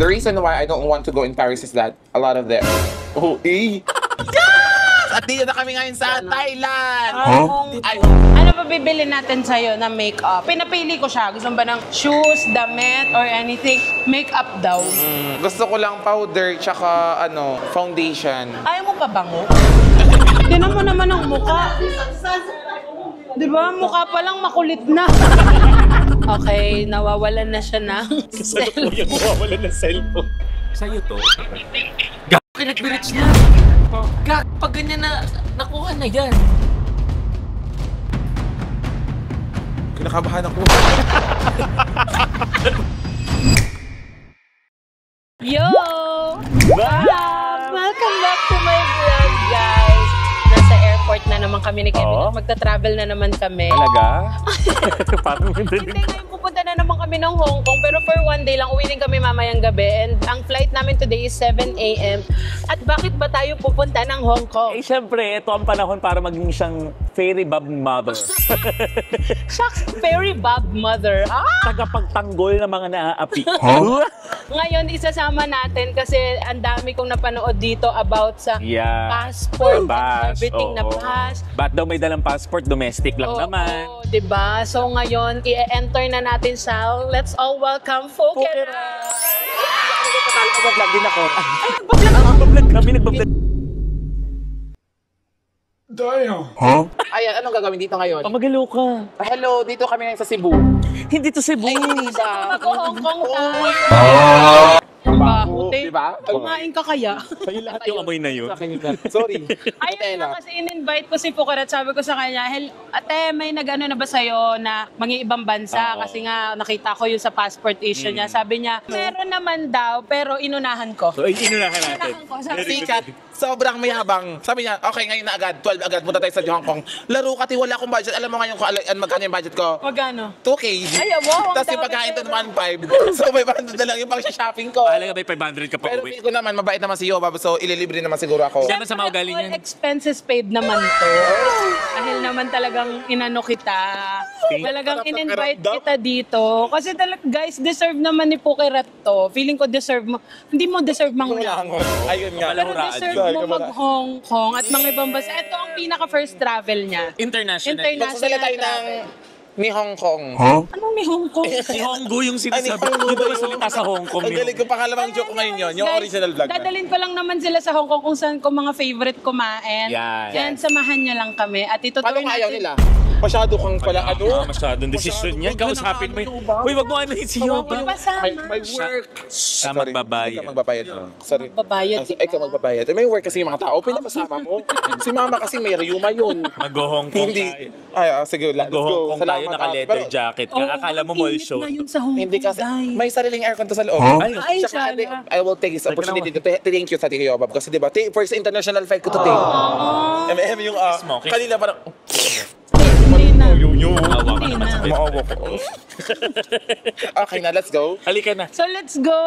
The reason why I don't want to go in Paris is that a lot of them... Oh, eh! At dito na kami ngayon sa Thailand! Ano pa bibili natin sa'yo na makeup? Pinapili ko siya. Gusto mo ba ng shoes, damit, or anything? Makeup daw. Gusto ko lang powder tsaka foundation. Ayaw mo pa bango? Tinan mo naman ang mukha. Diba? Mukha pa lang makulit na. Okay, nawawalan na siya ng cellphone. Nawawalan ng cellphone. Sa'yo to? Pinag-birits na. Pag ganyan na, nakuha na yan. Kinakabahan ako. Yo! Welcome back to my vlog, guys. Nasa airport na naman kami ni Kevin. Magta-travel na naman kami. Talaga? Parang Hindi, ngayon pupunta na naman kami ng Hong Kong. Pero for one day lang, uwi din kami mamayang gabi. And ang flight namin today is 7 a.m. At bakit ba tayo pupunta ng Hong Kong? Eh, syempre, ito ang panahon para maging siyang fairy bob mother. Shucks, fairy bob mother. Tagapagtanggol ng mga naaapi. Ngayon, isasama natin kasi ang dami kong napanood dito about sa passport, everything na pass. Ba't daw may dalang passport? Domestic lang naman. Oo, diba? So ngayon, i-enter na natin sa Let's all welcome Fukera! Nagbablog din ako. Nagbablog kami, nagbablog. Ayan, anong gagawin dito ngayon? Magalo ka. Hello, dito kami ngayon sa Cebu. Hindi to Cebu. Mag-Hong Kong tayo. Diba? Kumain ka kaya? Sa'yo lahat yung amoy na yun. Sorry. Ayun na kasi in-invite ko si Fukera at sabi ko sa kanya, ate, may nag-ano na ba sa'yo na mangi-ibang bansa? Kasi nga nakita ko yung sa passport issue niya. Sabi niya, meron naman daw, pero inunahan ko. So, inunahan natin. Sikat, sobrang mayabang. Sabi niya, okay, ngayon na agad, 12 agad, punta tayo sa Hong Kong. Laro ka, wala akong budget. Alam mo ngayon kung magkano yung budget ko? Magkano? 2K. Ay, wow. Tapos yung pagkain to naman 5. So, may parang na lang yung pang-shopping ko. Alaga ba 500 ka pa Pero uwi? feel ko naman, mabait naman si Yoba. So, ililibre naman siguro ako. Siya na sa mga ugali niyan. All expenses paid naman to. Dahil naman talagang inano kita. Talagang in-invite kita dito. Kasi guys, deserve naman ni Fukera to. Feeling ko deserve mo. Hindi mo deserve mangulangon. Ayun nga. Pero deserve mo mag-Hong Kong at mga ibang bansa. Ito ang pinaka-first travel niya. International. Magsasalita tayo ng ni Hong Kong. Anong ni Hong Kong? Si Honggo yung sinasabi. Di ba masalita sa Hong Kong? Ang galing ko, pangalawang joke ko ngayon yun. Yung Guys, original vlog. Dadalhin ko lang naman sila sa Hong Kong kung saan ko mga favorite kumain. Yan. Samahan niya lang kami. At itutuloy Paano kung ayaw nila? Masyado kang pala Masyadong desisyon niya. Kausapin mo yun. Uy, wag mo ano si Yoba. May work. Siya magbabayad. Ikaw magbabayad. Sorry. Magbabayad. Ikaw magbabayad. May work kasi yung mga tao. Pinapasama mo. Si mama kasi may rayuma yun. Mag-Hong Kong Hindi. tayo. Ay, sige. Let's Mag-Hong go. Kong tayo, naka-leather jacket ka. Akala mo mall show. Hindi kasi, may sariling aircon to sa loob. Ay, Tsaka, sana. I will take this opportunity to thank you sa Tio Yoba. Kasi diba, first international flight ko to take. yung Smoking. kanina parang, Hindi na. Awa ka naman sa maawa ko. Okay na, let's go. Halika na. So let's go!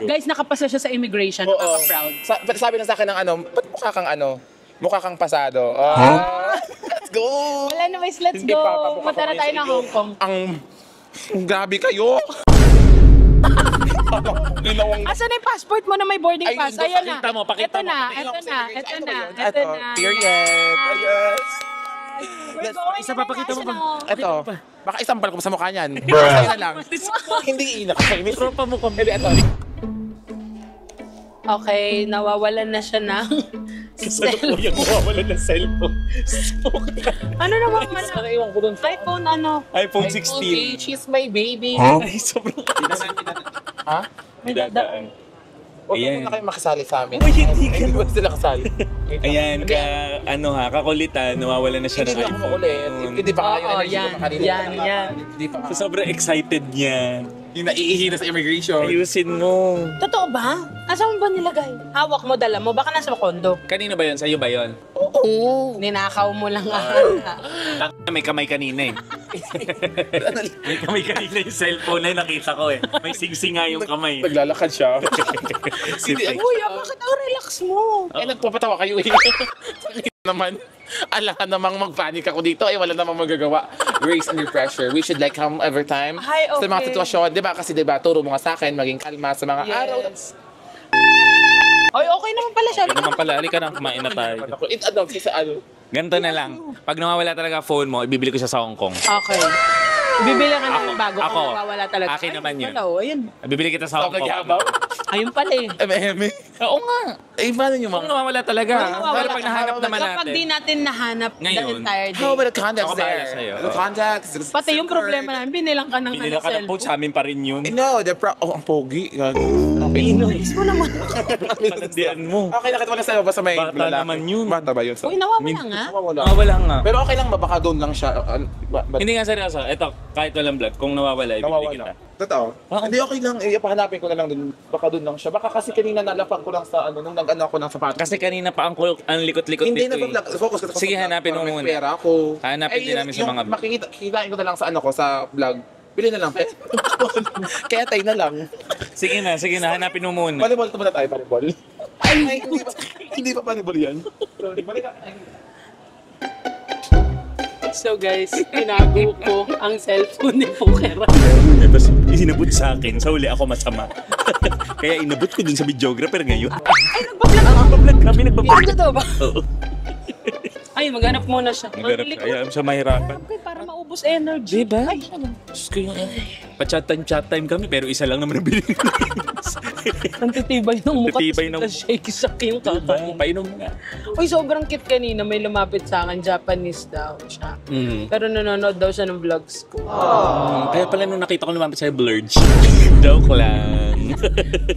Guys, nakapasa siya sa immigration. Oo. Nakaka-proud. Sabi na sa akin ng ba't mukha kang mukha kang pasado. Let's go! Well, anyways, let's Hindi go. pa, papukha Punta na ko tayo sa ng iyo. Hong Kong. Grabe kayo! Ginawang... Asan na yung passport mo na may boarding Ay, pass? hindi, Ayan na. pakita mo, pakita Ito mo. na, Tingnan ito ko sa na, immigration. ito na, Ito, ito na. period. Yes. We're going Isa na papakita mo national. pa. Ito, baka isampal ko sa mukha niyan. Sa'yo na lang. Hindi iinak. Tropa mo kami. Hindi, ito. Okay, nawawalan na siya ng Kasalukuyan mawawalan ng cellphone. ano naman Nakaiwan ko dun. iPhone ano? iPhone Okay, 16. she's my baby. Ay, sobrang Ha? May dadaan. Huwag Ayan. na kayo makasali sa amin. Uy, hindi ka Hindi ba sila kasali? Ayan, kakulitan, nawawala na siya Hindi ng na ako makulit. Hindi pa kayo. Oo, Hindi yan, pa kanina. yan. Hindi pa. So, sobrang excited niya. Yung naiihi na sa immigration. Ayusin mo. Totoo ba? Nasaan mo ba nilagay? Hawak mo, dala mo. Baka nasa kondo. Kanino ba yun? Sa'yo ba yun? Oo. Ninakaw mo lang. May kamay kanina eh. May kamay kanina yung cellphone na nakita ko eh. May sing-sing nga yung kamay. Naglalakad siya. Si Hindi, Peg. Kuya, bakit ang relax mo? Eh, nagpapatawa kayo eh. naman. Alangan namang mag-panic ako dito. Ay, wala namang magagawa. Grace under pressure. We should like calm every time. Ay, Sa mga okay. sitwasyon. Di ba? Kasi di ba, turo mo nga sa akin, maging kalma sa mga araw. Ay, okay naman pala siya. Yan naman pala, halika na, kumain na tayo. Ano, sa ano? Ganito na lang. Pag nawawala talaga phone mo, ibibili ko siya sa Hong Kong. Okay. Bibili ka Ako, ng bago ako. kung nawawala talaga. Akin naman yun. Wala, ayun. Bibili kita sa Hong Kong. Nagyabaw? Ayun pala eh. M&M? Oo nga. Eh, paano nyo Kung mga? nawawala talaga. Nawawala. Pero pag nahanap naman Kapag di natin. natin nahanap the Ngayon. entire How about day. the contacts Ako bahala there? sa'yo. The contacts. Pati yung problema namin, binilang ka ng Binila ka ng phone, sa amin pa rin yun. No, oh, ang pogi. Okay. Inulis mo naman. Palandian mo. Okay, nakita mo na sa'yo. Basta may Bata lalaki. naman yun. Bata ba yun? Uy, nawawala nga. Nawawala. Nawawala nga. Pero okay lang ba? Baka doon lang siya. Hindi nga seryoso. Ito, kahit walang vlog, kung nawawala, ibibili kita. Totoo? Hindi, okay lang. Pahanapin ko na lang doon. Baka doon lang siya. Baka kasi kanina nalapag ko lang sa ano, nung nag-ano ako ng sapatos. Kasi kanina pa ang likot-likot Hindi dito na eh. focus ko. Sige, hanapin mo muna. Pera ko. Hanapin din namin sa mga vlog. Kikitain ko na lang sa ano ko, sa vlog. Bili na lang. Kaya tayo na lang. Sige na, hanapin mo muna. Volleyball ito muna tayo, volleyball. Ay, hindi pa volleyball yan. So guys, tinago ko ang cellphone ni Pokera. Tapos inabot sa akin, sa huli ako masama. Kaya inabot ko dun sa videographer ngayon. Ay, nagbablog ako. Nagbablog kami, nagbablog. Ano daw ba? Oo. Ay, maghanap muna siya. Naglarap Likod. kaya siya mahirapan. Okay, para maubos energy. Diba? Ay, Diyos ko yung pa-chat time kami pero isa lang naman ang bilhin. ang titibay ng mukha. Titibay ng- Shaky yung kakain. Painom nga. Uy, sobrang cute kanina. May lumapit sa akin. Japanese daw siya. Pero nanonood daw siya ng vlogs ko. Kaya pala nung nakita ko lumapit sa'yo, blurred. Joke lang.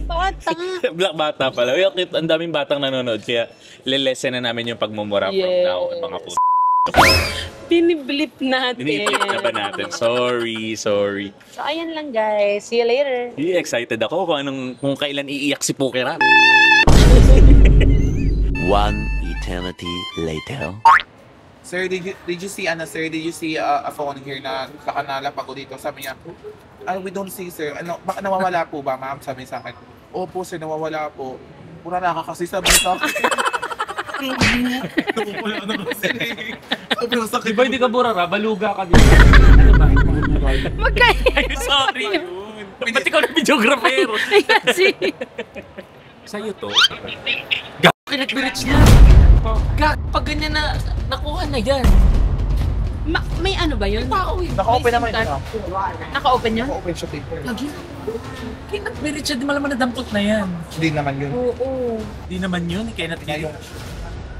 Bata. Black bata pala. Uy, cute. Ang daming batang nanonood. Kaya lilesen na namin yung pagmumura from Yes. now on, mga po. Biniblip natin. Dinipip na ba natin? Sorry. So, ayan lang guys. See you later. Excited ako kung kailan iiyak si Pokera. One eternity later. Sir, did you see, did you see a phone here na baka nalapag ko dito? Sabi niya, we don't see, sir. Ano, baka nawawala po ba, ma'am? Sabi sa akin, opo, sir, nawawala po. Pura nakakasi sabi sa akin. Nawawala na kasi. Sobrang sakit. Di ba hindi ka burara? Baluga ka dito. Magkaya. Ay, sorry. Ba't ikaw na videographer? Kasi. Sa'yo to? Pinag-birich na. Pag ganyan na nakuha na yan. May ano ba yun? Naka-open naman siya. Naka-open yun? Naka-open siya, paper. Kaya nag-merit siya, di malaman na dampot na yan. Hindi naman yun. Oo. Di naman yun, kaya natin yun.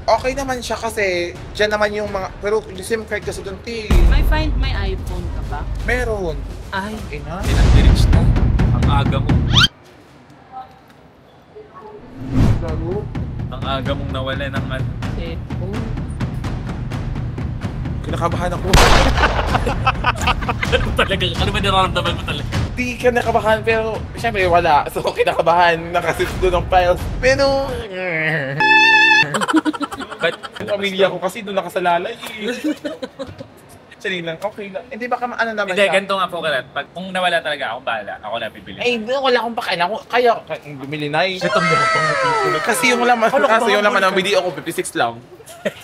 Okay naman siya kasi dyan naman yung mga, pero yung SIM card kasi doon, May find my iPhone ka ba? meron. Ay. Okay na. Nag-merit na. Ang aga mo. Lalo. Ang aga mong nawala ng Cellphone. Kinakabahan ako. Ano talaga? Ano ba nararamdaman mo talaga? Di ka nakabahan pero syempre wala. So kinakabahan, nakasit doon ng files. Pero But, yung pamilya ko kasi doon nakasalalay. Actually lang, okay lang. Hindi baka ano naman hindi, siya. ganito nga po kalat. Pag kung nawala talaga, ako bahala. Ako na pipili. Ay, hindi, wala akong pakailan. Kaya, bumili na eh. Kasi yung laman, kasi yung laman ng video ko, 56 lang.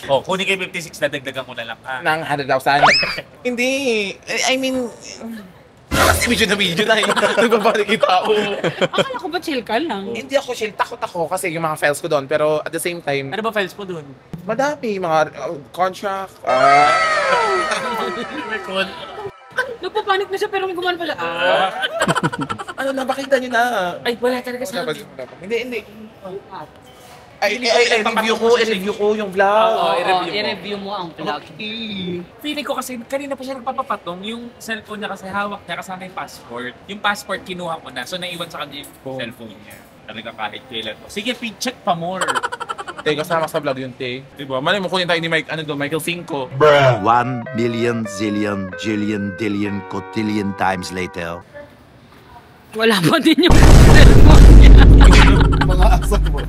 Oh, kunin kay 56 na dagdagan ko na lang. Ah. Nang 100,000. Hindi. I mean, kasi video na eh. Nagbabalik yung tao. Akala ko ba chill ka lang? Hindi ako chill. Takot ako kasi yung mga files ko doon. Pero at the same time, Ano ba files mo dun? madami. Mga contract. Nagpapanik na siya pero may gumana pala. Ano na, pakita nyo na. Ay, wala talaga sa Wala ba? Hindi. I-review ko yung vlog. Oo, I-review mo ang vlog. Feeling ko kasi kanina pa siya nagpapapatong, yung cellphone niya kasi hawak niya kasama yung passport. Yung passport kinuha ko na, so naiwan sa kanya yung cellphone niya. Talaga kahit kailan to. Sige, check pa more. Te, kasama sa vlog yun, te. Diba? Malay mo kunin tayo ni Michael Cinco. 1 million zillion jillion dillion cotillion times later. Wala pa din yung cellphone niya. Mga asa mo.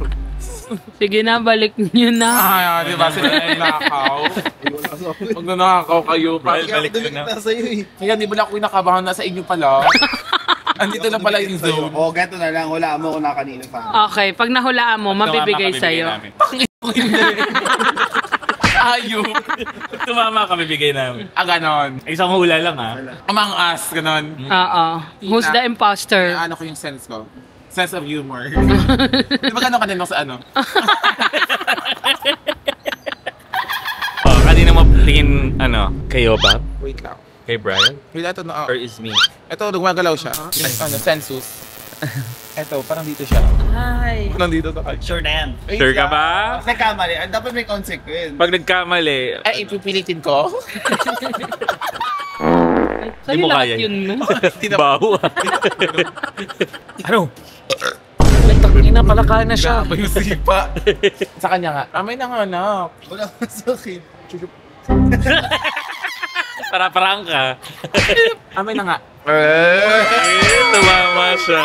Sige na, balik niyo na. Di ba? Sila yung nakakaw. Pag nanakaw kayo. Balik ko na. Kaya di ba na ako nakabahan na sa inyo pala? Andito na pala yung zone. O, ganito na lang. Wala mo kung nakanino pa. Okay, pag nahulaan mo, mabibigay sa'yo. Namin. Ayun. Tumama ka, bibigay namin. Ganon. Isang hula lang ha. Among us, ganon. Oo. Who's the imposter? Ano ko yung sense ko? Sense of humor. Di ba ganon ka din mo sa ano? Kanina mo tingin, kayo ba? Wait lang. Kay Brian? Wait, ito na. Or is me? Ito, gumagalaw siya. Census. Ito, parang dito siya. Hi. Nandito to. Sure na yan. Sure ka ba? Kasi kamali, dapat may consequence. Pag nagkamali, Ay, ipipilitin ko? Sa'yo mo lahat kaya yun, no? baho ano? Ina pala kaya na siya. Grabe yung sipa. Sa kanya nga, amay na nga anak. Wala akong sakit. Para-parang ka. Amay na nga. Tumama siya.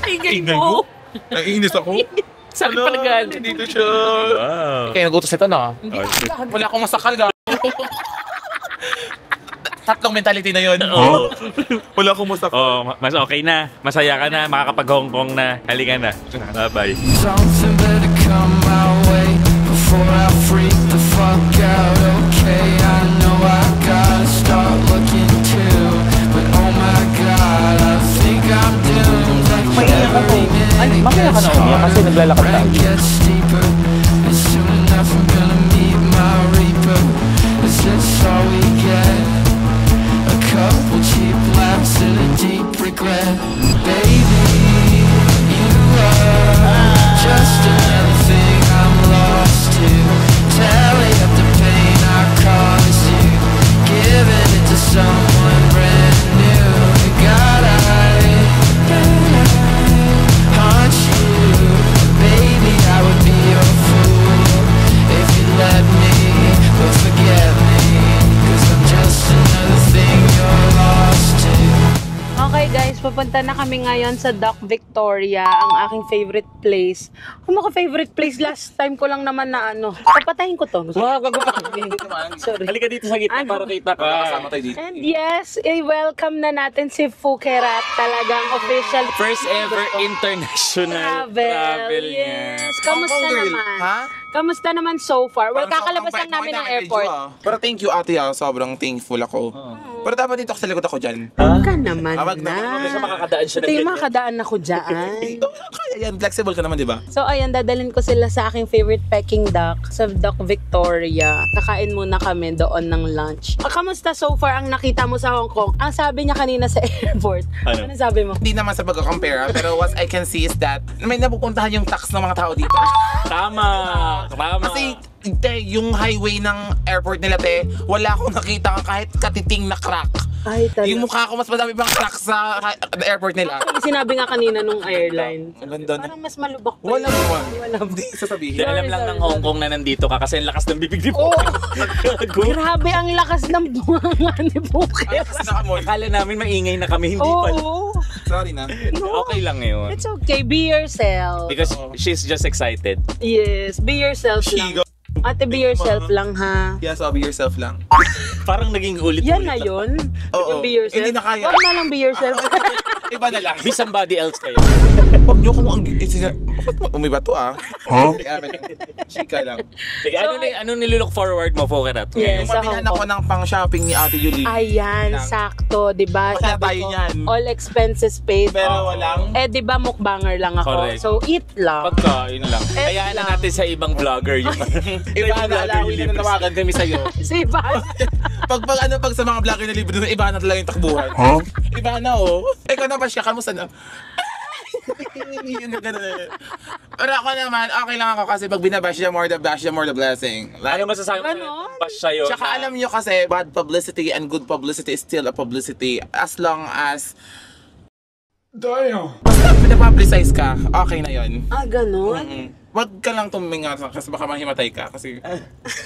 Tigil mo. Naiinis ako. Sakit pala gan. Dito siya. Wow. Kaya nag-utos ito na. Wala akong masakal ga. Tatlong mentality na yun. Oo. Wala akong masakal. Mas okay na. Masaya ka na. Makakapag-Hong Kong na. Halika na. Bye-bye. Something better come my way before I freak the fuck out. Okay, I know I gotta start looking too, but oh my god, I think I'm doomed. Like every minute gets harder, rain gets steeper, and soon enough I'm gonna meet my reaper. Is this all we get? A couple cheap laughs and a deep regret. Baby, you are just another thing I'm lost to. Tally up the pain I caused you, giving it to someone brand new. God, I haunt you. Baby, I would be your fool if you let me, but forget me, 'cause I'm just another thing you're lost to. Okay guys, pupunta na kami ngayon sa Dock Victoria, ang aking favorite place. Kung favorite place, last time ko lang naman na papatayin ko to. Sorry. Halika dito sa gitna para kita ka. Kasama tayo dito. And yes, i-welcome na natin si Fukerat, talagang official First ever international travel niya. Yes, kamusta naman? Ha? Kamusta naman so far? Well, Parang kakalabas sobrang lang namin bait ng mo na, airport. medyo, Pero thank you ate sobrang thankful ako. Pero dapat dito sa likod ako dyan. Ka naman Wag na. Makakadaan siya Ito yung makakadaan ako dyan. Kaya yan, flexible ka naman, di ba? So ayan, dadalhin ko sila sa aking favorite pecking duck sa Dock Victoria. Kakain muna kami doon ng lunch. Kamusta so far ang nakita mo sa Hong Kong? Ang sabi niya kanina sa airport. Ano? Ano sabi mo? Hindi naman sa pagka-compare, pero what I can see is that may napupuntahan yung tax ng mga tao dito. Tama. Kasi yung highway ng airport nila, wala akong nakita kahit katiting na crack. Ay, talaga. Yung mukha ko mas madami bang crack sa airport nila. Actually, sinabi nga kanina nung airline. Ang ganda na. Parang mas malubak pa Wala yun. naman. Wala ba? Hindi sasabihin. Di alam lang ng Hong Kong na nandito ka kasi ang lakas ng bibig ni Oo. Poke. Grabe ang lakas ng bunga ni Buket. Kasi nakamoy. Akala namin maingay na kami, hindi pala. Oo. Sorry na. Okay lang yun. It's okay. Be yourself. Because she's just excited. Yes. Be yourself lang. Ate, be yourself lang, ha? Yeah, so be yourself lang. Parang naging ulit-ulit. Yan na yun. Oo. Yung be yourself. Hindi na kaya. Huwag na lang be yourself. Iba na lang. Be somebody else kayo. Huwag niyo kung umiba to Chika lang. Sige, ano nilook forward mo, Fukerat? Yes. Sa Mabilhan Hong ako Kong. ng pang-shopping ni Ate Yuli. Ayan, Lang. sakto, di ba? Masaya Sabi tayo ko, niyan. all expenses paid. Pero walang... Eh, di ba mukbanger lang ako? Correct. So, eat lang. Pagkain lang. Eh, Hayaan na lang. natin sa ibang vlogger yun. Iba na alawin na nanawagan kami sa'yo. Si Ivan. Pag sa mga vlogger na libre, iba na talaga yung takbuhan. Iba na Ikaw na ba siya? Kamusta na? Pero ako naman, okay lang ako kasi pag binabash siya, more the bash, more the blessing. Ano masasabi mo Ganon. sa bash sa'yo? Tsaka alam nyo kasi, bad publicity and good publicity is still a publicity as long as basta pinapublicize ka, okay na yun. Ah, ganun? Wag ka lang tuminga kasi baka mahimatay ka kasi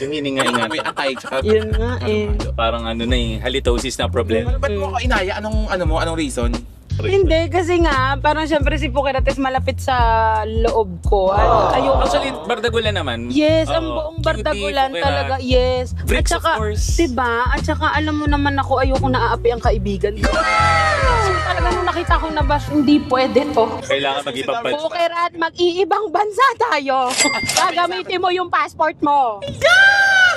Yung hininga-inga. may atay tsaka Yun nga eh. Parang halitosis na problem. Ba't mo ako inaya? Anong reason? Hindi, kasi nga, parang syempre si Pukerates malapit sa loob ko. Ayoko. Actually, Bardagulan naman. Yes, ang Oo. buong Bardagulan Cutie, talaga, yes. Bricks, At saka, of course. diba? At saka alam mo naman ako, ayoko naaapi ang kaibigan ko. talaga nung nakita ko na ba, hindi pwede to. Kailangan mag-ibang bansa. Poker at mag-iibang bansa tayo. Gagamitin mo yung passport mo.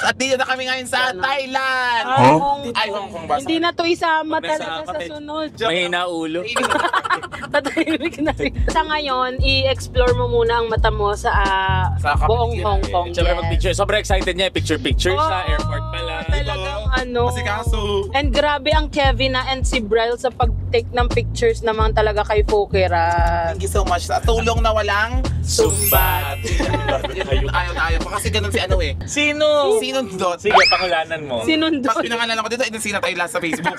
At dito na kami ngayon sa Thailand! Ay, Hong Kong ba? Hindi na to isama Huwag na talaga sa sa sunod. Mahina ulo. Tatahimik na rin. Sa ngayon, i-explore mo muna ang mata mo sa Sa buong kapatid. Hong Kong. Siyempre Yes. mag-picture. Sobrang excited niya. Picture sa Oo, airport pala. Talagang ano. Kasi kaso, And grabe ang Kevin and si Brel sa pag-take ng pictures naman talaga kay Pokera. thank you so much. Sa tulong na walang Sumbat. ayaw na ayaw pa. Kasi ganun si ano eh. Sino? Sinong dot? Sige, pangulanan mo. Pag Sinundot. pinangalan ko dito, inisina tayo lahat sa Facebook.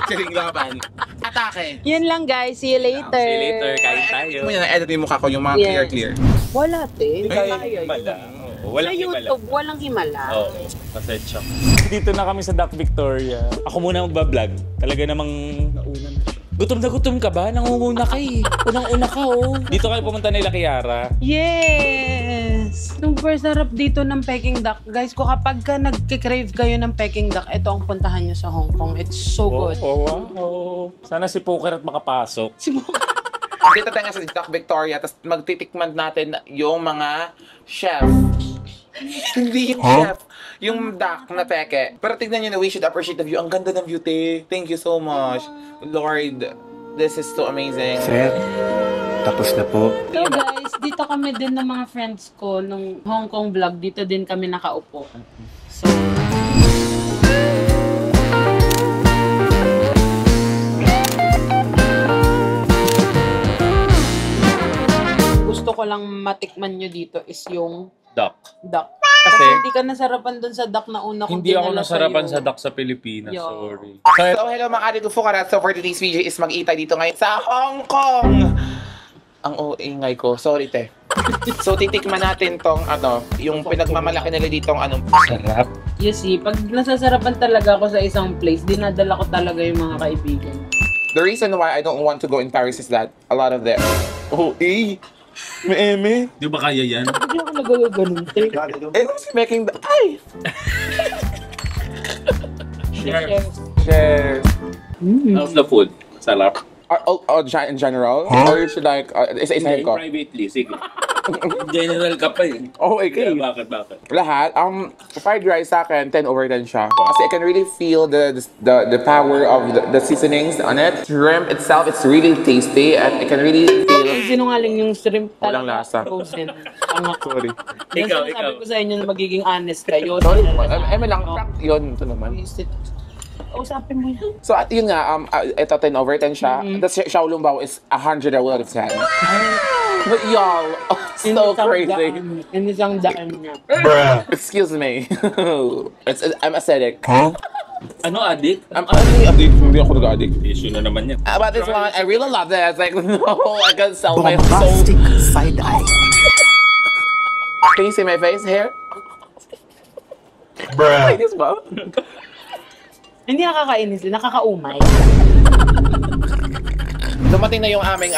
Kaling laban. Atake. Yan lang guys. See you later. See you later. Kain tayo. Mo yan, edit yung mukha ko, yung mga Yes. clear. Wala te. Kaya Kaya himala. yun. Oo, walang Sa himala. YouTube, walang himala. Oo, pasensya. Dito na kami sa Dock Victoria. Ako muna magbablog. Talaga namang nauna na siya. Gutom na gutom ka ba? Nangunguna ka eh. Unang-una ka oh. Dito kayo pumunta nila Kiara. Yes! Super sarap dito ng Peking duck. Guys, kung kapag ka nagkikrave kayo ng Peking duck, ito ang puntahan nyo sa Hong Kong. It's so good. Oh, wow. Sana si Poker at makapasok. Dito tayo nga sa Dock Victoria, tapos magtitikman natin yung mga chef. Hindi yung chef, yung duck na peke. Pero tignan nyo na, we should appreciate the view. Ang ganda ng view, te. Thank you so much. Lord, this is so amazing. Sir, tapos na po. So guys, dito kami din ng mga friends ko nung Hong Kong vlog. Dito din kami nakaupo. So, gusto ko lang matikman nyo dito is yung Duck. duck. Kasi Kasi hindi ka nasarapan dun sa duck na una kong hindi ako dinala nasarapan sa'yo. sa duck sa Pilipinas. Yo. Sorry. So, hello mga adik ko Fukarat. So, for today's video is mag-iitay dito ngayon sa Hong Kong. Ang ingay ko. Sorry, te. So, titikman natin tong, yung pinagmamalaki nila ditong, Sarap. You see, pag nasasarapan talaga ako sa isang place, dinadala ko talaga yung mga kaibigan. The reason why I don't want to go in Paris is that a lot of them. Oh, may eme. Di ba kaya yan? Hindi ako nagaganon, te. Eh, who's making the... Ay! Share. Cheers. How's the food? Sarap. In general? Or you should like, isa-isahin ko? Privately, sige. General ka pa eh. Oh, okay. Bakit? Lahat, fried rice sa akin, 10 over 10 siya. Kasi I can really feel the power of the seasonings on it. Shrimp itself, it's really tasty and I can really feel... Sinungaling yung shrimp Walang lasa. frozen. Ang Sorry. Ikaw. Sabi ko sa inyo na magiging honest kayo. Sorry, lang, prank yun. Ito naman. Usapin mo yan. So, at yun nga, ito 10 over 10 siya. The Xiaolong Bao is 100 out of 10. But y'all, so crazy. Inisang daan niya. Excuse me. I'm acidic. Ano, adik? I'm actually addict. Hindi ako nag-addict. Issue na naman yan. About this one, I really love this. Like, no, I can sell my soul. Bombastic side eye. Can you see my face here? Bruh. Like this ba? Hindi nakakainis din, nakakaumay. Dumating na yung aming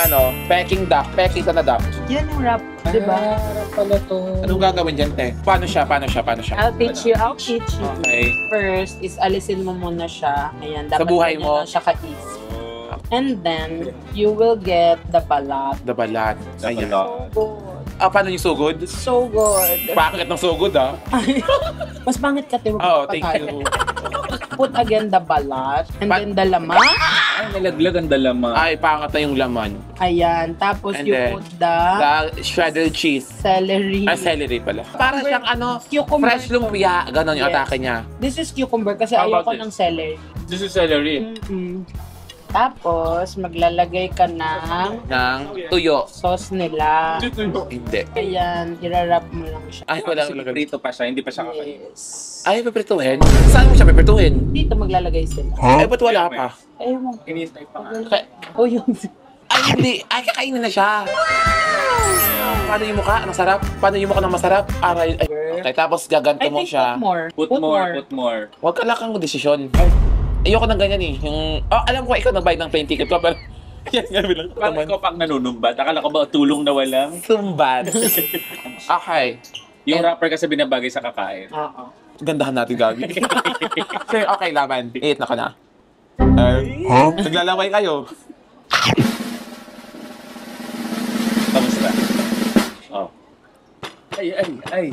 peking duck. Peking ka na duck. Yan yung rap, di ba? Pala to. Anong gagawin dyan, te? Paano siya? I'll teach you. Okay. First is alisin mo muna siya. Ayan, Sa dapat buhay ganyan mo? lang siya ka-easy. And then, you will get the balat. The balat. Ayan. So good. Paano yung sugod? So good. Pangit ng sugod, ah. Mas pangit ka, Teo. Oh, thank you. Put again the balat. And then the lama. Ay, nalaglag ang dalama. Ay, pangat na yung laman. Ayan. Tapos And you then, put the The shredded cheese. celery. Ay, celery pala. Para siyang Cucumber. fresh lumpia. Ganon yung Yes. atake niya. This is cucumber kasi How about ayoko this? ng celery. This is celery. Tapos, maglalagay ka ng Ng tuyo. sauce nila. Hindi. Ayan, irarap mo lang siya. Ay, wala. Prito pa siya, hindi pa siya kakain. Yes. Ay, paprituhin? Saan mo siya paprituhin? Dito maglalagay sila. Ay, ba't wala pa? Ewan ko. Hinihintay pa nga. Kaya- Oh, yung... Ay, hindi. Ay, kakainin na siya. Paano yung mukha? Masarap? Paano yung mukha ng masarap? Aray. Ay. Okay, tapos gaganto I mo think siya. Put more. Huwag ka lang kang desisyon. Ayoko ng ganyan eh. Yung, alam ko ikaw nagbayad ng plane ticket ko, pero yan nga bilang Parang ikaw pang nanunumbat. Akala ko ba tulong na walang? Sumbat. Okay. Yung rapper kasi binabagay sa kakain. Oo. Gandahan natin gagi. Sir, okay, laban. Eat na ka na. Naglalaway kayo. Ay.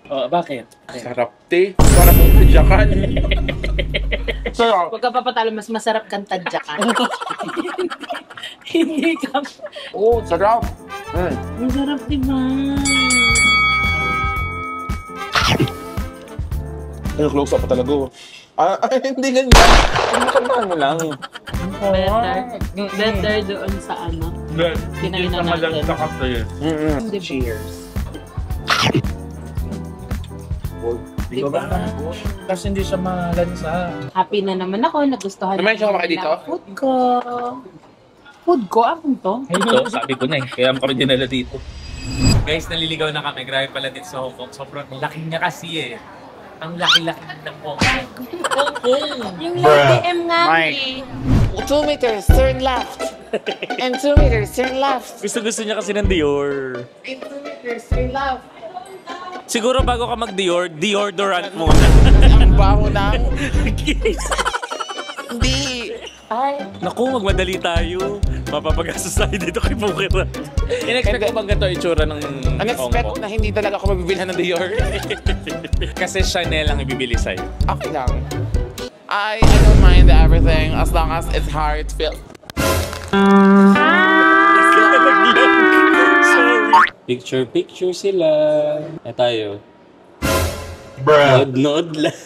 Oh, bakit? Sarap, te. Para mong tadyakan. Sarap. Huwag ka papatalo, mas masarap kang tadyakan. Hindi ka. Oo, sarap. Masarap, diba? Ay, close up pa talaga. Hindi ganyan. Pagmakamdahan mo lang. Better doon sa ano. Kinainan natin. Diba? Cheers. Diba? Kasi hindi siya malansa. Happy na naman ako, nagustuhan Naman siya kumakain dito? ng food ko. Food ko? Akong to? Ito, sabi ko na eh. Kaya kami dinala dito. Guys, naliligaw na kami. Grabe pala dito sa Hong Kong. Sobrang laki niya kasi eh. Ang laki-laki ng Hong Kong. Hong Kong! Yung LTM nga eh. 2 meters, turn left. And 2 meters, turn left. Gusto niya kasi ng Dior. And 2 meters, turn left. Siguro bago ka mag-Dior, deodorant muna. Ang baho ng... Hindi. Ay. Naku, magmadali tayo. Mapapagastos tayo dito kay Pukira. In-expect ko bang ganito itsura ng Unexpect Hong Kong? na hindi talaga ako mabibilhan ng Dior. Kasi Chanel ang ibibili sa'yo. Okay lang. I don't mind everything as long as it's heartfelt. Sorry. Picture sila. Tayo. Nod lang.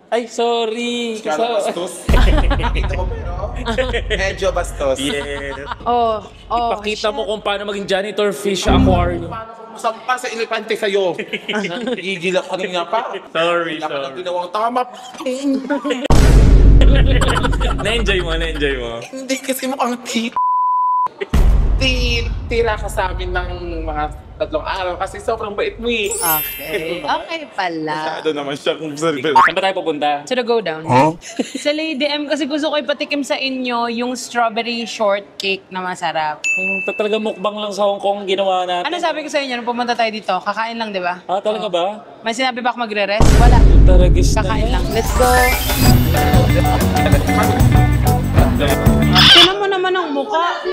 Ay, sorry. Bastos. Nakita ko pero medyo bastos. Yes. Oh. Ipakita mo kung paano maging janitor fish aquarium. Paano kung masampa sa elepante sa'yo? Igil ako kanina pa. Sorry, Wala ka nang ginawang tama. Na-enjoy mo. Hindi kasi mukhang tira ka sa amin ng mga 3 araw kasi sobrang bait mo eh. Okay. Okay pala. Masyado naman siya kung server. Saan ba tayo pupunta? Should I go down? Sa Lady M kasi gusto ko ipatikim sa inyo yung strawberry shortcake na masarap. Talaga mukbang lang sa Hong Kong ginawa natin. Ano sabi ko sa inyo nung pumunta tayo dito? Kakain lang, di ba? Ah, talaga ba? May sinabi ba ako magre-rest? Wala. Taragis na. Kakain lang. Let's go. Tinan mo naman ang mukha.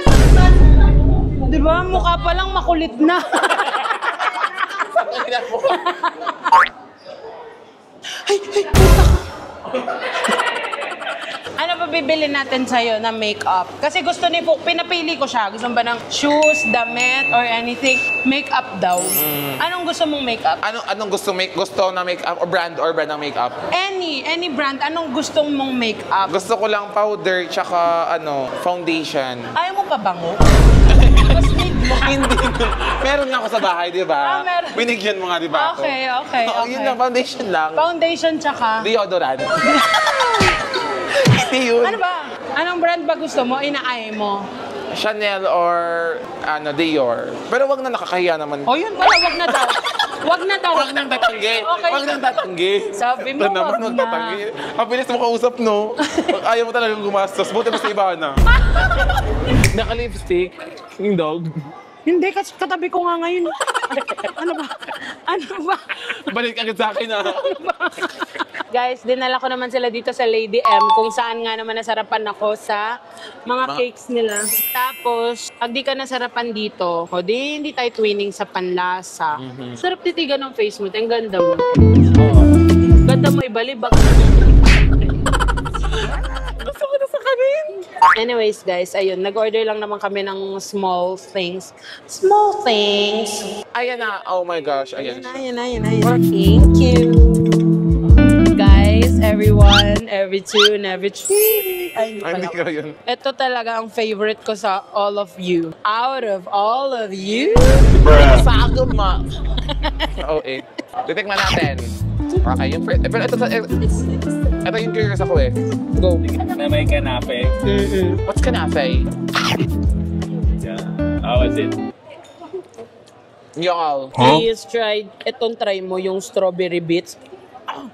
Di ba? Mukha pa lang makulit na. Ano pa bibili natin sa'yo na makeup? Kasi gusto ni Puk, pinapili ko siya. Gusto mo ba ng shoes, damit, or anything? Makeup daw. Anong gusto mong makeup? Anong gusto na makeup or brand ng makeup? Any brand. Anong gusto mong makeup? Gusto ko lang powder tsaka foundation. Ayaw mo pa bango? Mas need mo. Hindi. Meron nga ako sa bahay, di ba? Meron. Binigyan mo nga, di ba ako? Okay. Yun lang, foundation lang. Foundation tsaka... Deodorant. Hindi yun. Ano ba? Anong brand ba gusto mo? Inaay mo? Chanel or Dior. Pero wag na nakakahiya naman. O yun pala, wag na daw. Wag na daw. Wag nang tatanggi. Okay. Wag nang tatanggi. Sabi mo, Ito naman, wag wag na. tatanggi. Ang bilis mo kausap, no? Ayaw mo talagang gumastos. Buti mas iba na. Naka-lipstick. Yung dog. Hindi, kasi katabi ko nga ngayon. Ano ba? Balik agad sa akin, Guys, dinala ko naman sila dito sa Lady M kung saan nga naman nasarapan ako sa mga cakes nila. Tapos, pag di ka nasarapan dito, hindi tayo twinning sa panlasa. Sarap titigan ng face mo. Ang ganda mo. Ganda mo ibalibag. Gusto ko na sa kanin. Anyways, guys, ayun. Nag-order lang naman kami ng small things. Small things. Ayan na. Oh my gosh. Ayan. Ayan. Thank you. Guys, everyone, every two, and every three. Ay, Hindi ko yun. ito talaga ang favorite ko sa all of you. Out of all of you? Sa agam ma. Okay. Titikman natin. Okay, yung first. Pero ito yung curious ako eh. Go. Na may kanape. What's kanafe? Yeah. How was it? Y'all. Please try mo yung strawberry bits.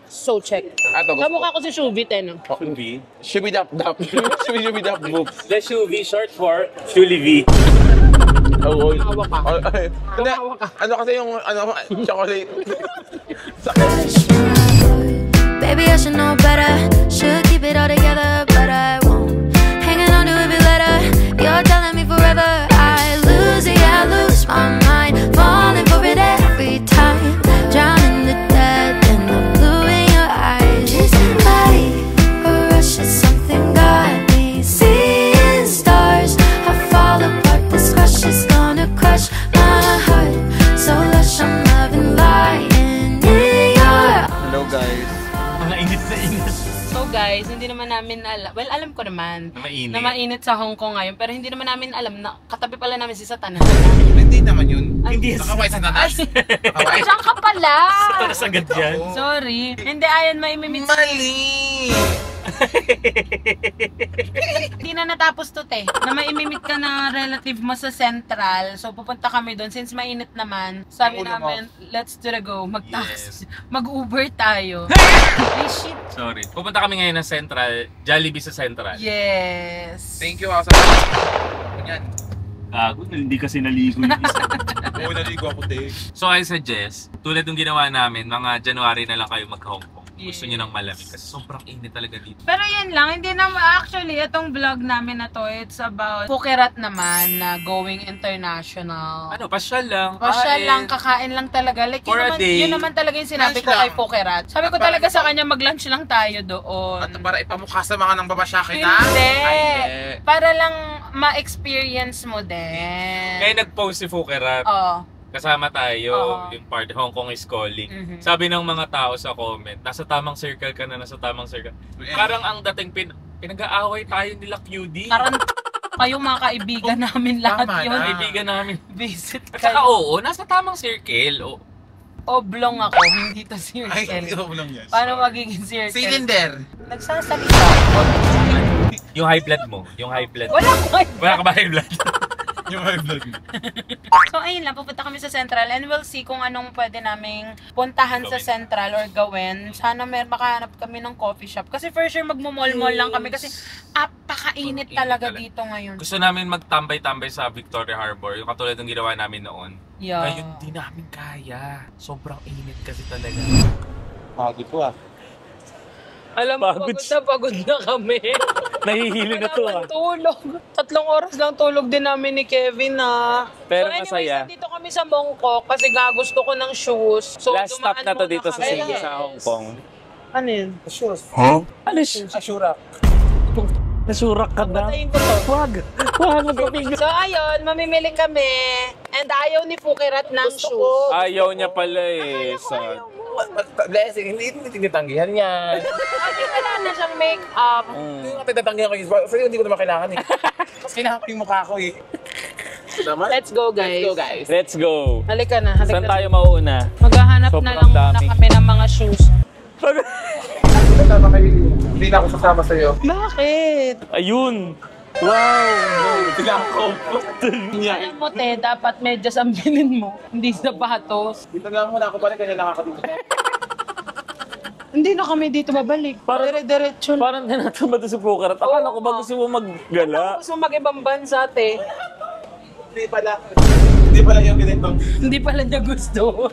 So check. Ato, gusto. Kamukha ko si Shubit eh, no? Shuvi. Shubidap-dap. Shubidap boop. The Shuvi short for Shulivi. Oo. Hawa ka. Hindi, ano kasi yung chocolate. Baby, I should know better. Should keep it all together, but I won't. Hanging on to every letter. You're telling me forever. I lose it, yeah, guys, hindi naman namin alam. Well, alam ko naman na mainit sa Hong Kong ngayon, pero hindi naman namin alam na katabi pala namin si Satanas. Hindi naman yun. Hindi. Nakaway sa nanas. Nakaway. Diyan ka pala! Satanas agad yan. Sorry. Hindi, ayan, may imimit. Mali! Hindi na natapos to, te. Na maimimit ka na relative mo sa Central. So, pupunta kami doon. Since mainit naman, sabi Ang ulo mo. namin, let's do the go. Mag-taxi. Mag-Uber tayo. Ay, shit. Sorry. Pupunta kami ngayon ng Central, Jollibee sa Central. Yes. Thank you, Asa. Ganyan. Gago, hindi kasi naligo yung isa. Oo, naligo ako, te. So I suggest, tulad ng ginawa namin, mga January na lang kayo mag-Hong Kong. Gusto niyo ng malamig kasi sobrang init talaga dito. Pero yan lang, hindi naman actually, itong vlog namin na to, it's about Phuket naman na going international. Ano, pasyal lang. Pasyal kain. lang, kakain lang talaga. Like, For a day. yun naman talaga yung sinabi Lunch ko kay lang. Phuket. Sabi ko talaga sa kanya, mag-lunch lang tayo doon. At para ipamukha sa mga nang babasyakin na? Hindi. Ay, hindi. Para lang ma-experience mo din. Kaya nag-post si Fukerat. Oo. Kasama tayo, Oo. yung part Hong Kong is calling. Mhm. Sabi ng mga tao sa comment, nasa tamang circle ka na, nasa tamang circle. Parang ang dating pinag-aaway tayo nila QD. Karan kayo mga kaibigan namin lahat Tama yun. na. Kaibigan namin. Visit At saka kayo. oo, nasa tamang circle. O, Oblong ako, hindi to Ay, circle. ito lang yan. Paano magiging circle? Cylinder. Nagsasalita. yung high blood mo, yung high blood. Wala ko kayo. Wala ka ba high blood? Yung high blood. So ayun lang, pupunta kami sa Central and we'll see kung anong pwede naming puntahan sa Gawin. Central or gawin. Sana makahanap kami ng coffee shop. Kasi for sure magmumall-mall lang kami kasi apakainit talaga dito ngayon. Gusto namin magtambay-tambay sa Victoria Harbor, yung katulad ng ginawa namin noon. Yeah. Ngayon, di namin kaya. Sobrang init kasi talaga. Pagod ko ah. Alam mo, pagod na kami. Nahihilo na to Wala pang tulog. 3 oras lang tulog din namin ni Kevin na. Pero so anyways, masaya. dito kami sa Bangkok kasi nga gusto ko ng shoes. So, Last stop dumaan na to muna dito sa kami. Singapore sa Hong Kong. Ano yun? Ano siya? Asura. Nasurak ka na? Patayin ko to. Wag! Wag! Magpapigil! So ayun, mamimili kami. And ayaw ni Phuket ng shoes. Ayaw niya pala eh. Sad. Blessing, hindi tinitanggihan yan. Kasi wala na siyang make-up. Hindi nga tinatanggihan ko yung pero hindi ko naman kailangan eh. Kasi kailangan ko yung mukha ko eh. Naman? Let's go, guys. Let's go, guys. Let's go! Halika na, halika Saan na. tayo mauuna? Maghahanap na Sobrang lang muna dami. kami ng mga shoes. Kasama kayo. Hindi na ako sasama sa'yo. Bakit? Ayun! Wow! Bilangko. Alam mo, te, dapat medyas ang bilhin mo. Hindi sapatos. Dito lang muna ako balik kanya nakakatuto. Hindi na kami dito babalik. Dire-diretso. Parang tinatamba to si Phuket. Akala ko ba gusto mo maggala? Gusto mag-ibang bansa, te. Hindi pala. Hindi pala yung ganito. Hindi pala niya gusto.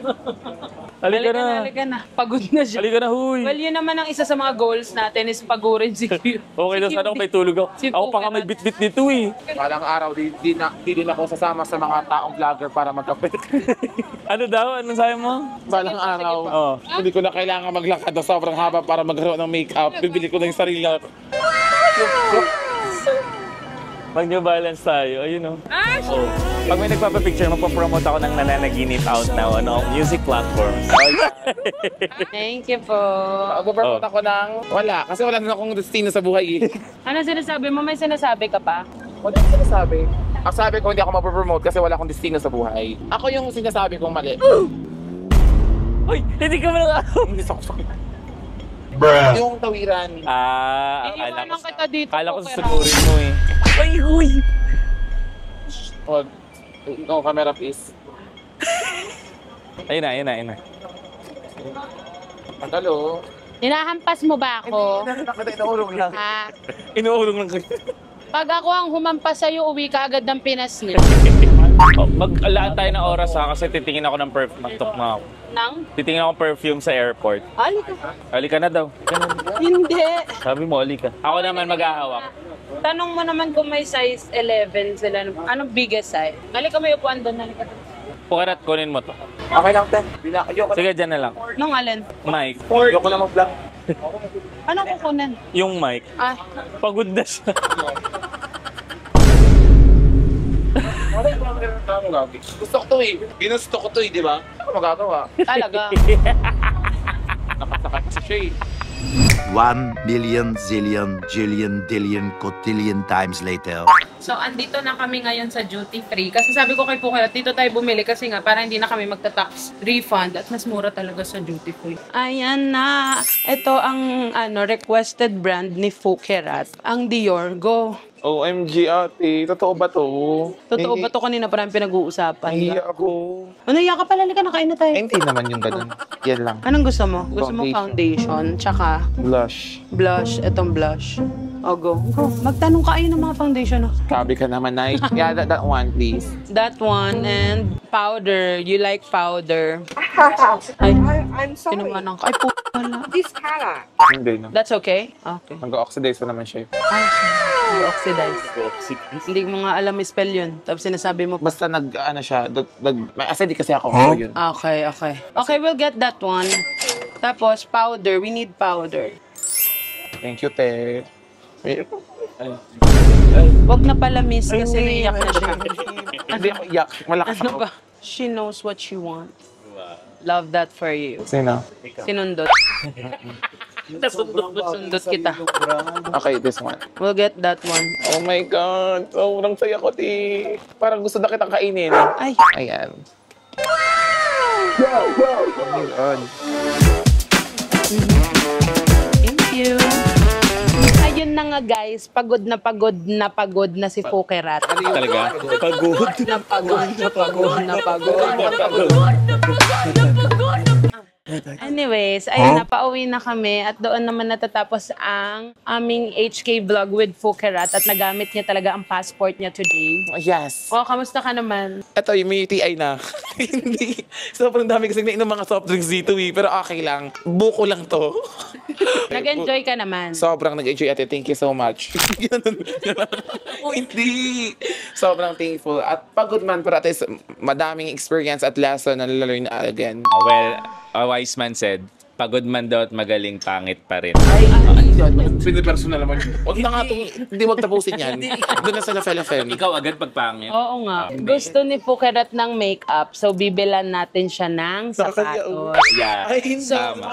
Halika na! Halika na. Pagod na siya. Halika na, huy! Well, yun naman ang isa sa mga goals natin is pagurin si Q. Okay lang, sana ako may tulog ako. Si Ako pa nga may bit-bit nito eh. Balang araw, di din ako sasama sa mga taong vlogger para magkape. Ano daw? Anong sabi mo? Balang araw, Oh. hindi ko na kailangan maglakad na sobrang haba para magkaroon ng makeup. Bibili ko na yung sarili. Mag-new balance tayo. Ayun oh. Oh. Pag may nagpapapicture, magpapromote ako ng nananaginip out now. Ano? Music platforms. Thank you po. Mag-promote ako ng wala. Kasi wala na akong destino sa buhay eh. Ano sinasabi mo? May sinasabi ka pa? Wala akong sinasabi. Ang sabi ko, hindi ako mag-promote kasi wala akong destino sa buhay. Ako yung sinasabi kong mali. Uy! Hindi ka malaka! Hindi sa yung tawiran. Iiwanan kita dito. Akala ko Phuket. susugurin mo eh. Ay, huy! Huwag. Ikaw, camera please. Ayun na, ayun na, ayun na. Pagalo. Hinahampas mo ba ako? Inaulog lang. Ha? Inuulong lang kayo. Pag ako ang humampas sa'yo, uwi ka agad ng Pinas niya. Oh, mag-alaan tayo ng oras ha kasi titingin ako ng perfume. Magtok na ako. Nang? Titingin ako ng perfume sa airport. Halika. Halika na daw. Halika na. Hindi. Sabi mo, halika. Ako naman maghahawak. Tanong mo naman kung may size 11 sila. Anong biggest size? Halika, may upuan doon. Halika. Phuket, kunin mo to. Okay lang, te. Ayoko Sige, dyan na lang. Nung alin? Mic. Ayoko lang mag-vlog. Anong kukunin? Yung mic. Ah, Pagod na siya. Gusto ko to eh. Ginusto ko to eh, di ba? Ano magagawa? talaga. Nakasakat sa siya eh. 1,000,000 zillion jillion dillion cotillion times later. So, andito na kami ngayon sa duty free. Kasi sabi ko kay Pukirat, dito tayo bumili kasi nga para hindi na kami magta-tax refund at mas mura talaga sa duty free. Ayan na. Ito ang requested brand ni Pukirat. Ang Dior. Go. OMG ate, totoo ba to? Totoo ba to kanina parang pinag-uusapan? Nahiya ako. Ano, iya ka pala, halika na, kain na tayo. Hindi naman yung ganun. Yan lang. Anong gusto mo? Gusto mo foundation, tsaka Blush. blush. Itong blush. O, go. Go. Magtanong ka ayun ng mga foundation. Oh. Sabi ka naman, Nay. Yeah, that one, please. That one and powder. You like powder. Ay, I'm sorry. tinumanan ka. Ay, po wala. This color. Hindi na. That's okay? Okay. Mag-oxidize pa naman siya. Ay, oxidize. Hindi mo nga alam spell yun. Tapos sinasabi mo, Basta siya, may acidic kasi ako. So yun. okay, okay. Okay, we'll get that one. Tapos, powder. We need powder. Thank you, te. Wag na pala miss kasi naiyak na siya. Hindi ako iyak. Malakas Ano ako. ba? She knows what she wants. Love that for you. Sino? Sinundot. Sundot kita. Okay, this one. We'll get that one. Oh my God. Sobrang saya ko, ti. Parang gusto na kitang kainin. Ay. Ayan. Oh my God. Thank you. Ayun na nga guys, pagod na pagod na pagod na si Pukirat. Talaga? Pagod. Na pagod na pagod na pagod na pagod. Anyways, ayun na, pauwi na kami at doon naman natatapos ang aming HK vlog with Pukirat at nagamit niya talaga ang passport niya today. Yes. Oh, kamusta ka naman? Ito, yung may UTI na. Hindi. Sobrang dami kasi nainom mga soft drinks dito pero okay lang. Buko lang to. Nag-enjoy ka naman. Sobrang nag-enjoy ate. Thank you so much. Hindi. Sobrang thankful. At pagod man pero at least madaming experience at lesson na learn again. Well, a wise man said, pagod man daw at magaling, pangit pa rin. Personal naman yun. Huwag na nga itong, hindi wag tapusin yan. Doon na sa La Fela Fem. Ikaw agad pag pangit. Oo nga. Gusto ni Pukirat ng makeup, so bibilan natin siya ng sapatos. Yeah. Ay, hindi. Tama.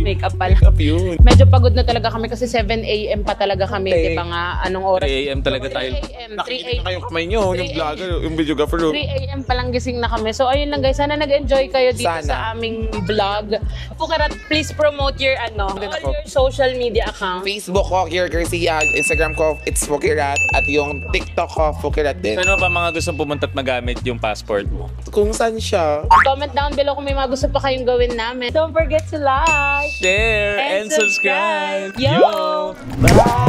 Makeup pala. Makeup yun. Medyo pagod na talaga kami kasi 7 a.m. pa talaga kami. Di ba nga, anong oras? 3 a.m. talaga tayo. 3 a.m. 3 Nakikita a.m. na yung kamay nyo, yung 3 vlogger, yung videographer. 3 a.m. pa lang gising na kami. So ayun lang guys, sana nag-enjoy kayo dito Sana. sa aming vlog. Pukirat, please promote your all your social media account. Facebook ko, Kier Garcia. Instagram ko, it's Pukirat. At yung TikTok ko, Pukirat din. Ano pa mga gustong pumunta at magamit yung passport mo? Kung saan siya. Comment down below kung may mga gusto pa kayong gawin namin. Don't forget to like Share and subscribe! Yo! Bye!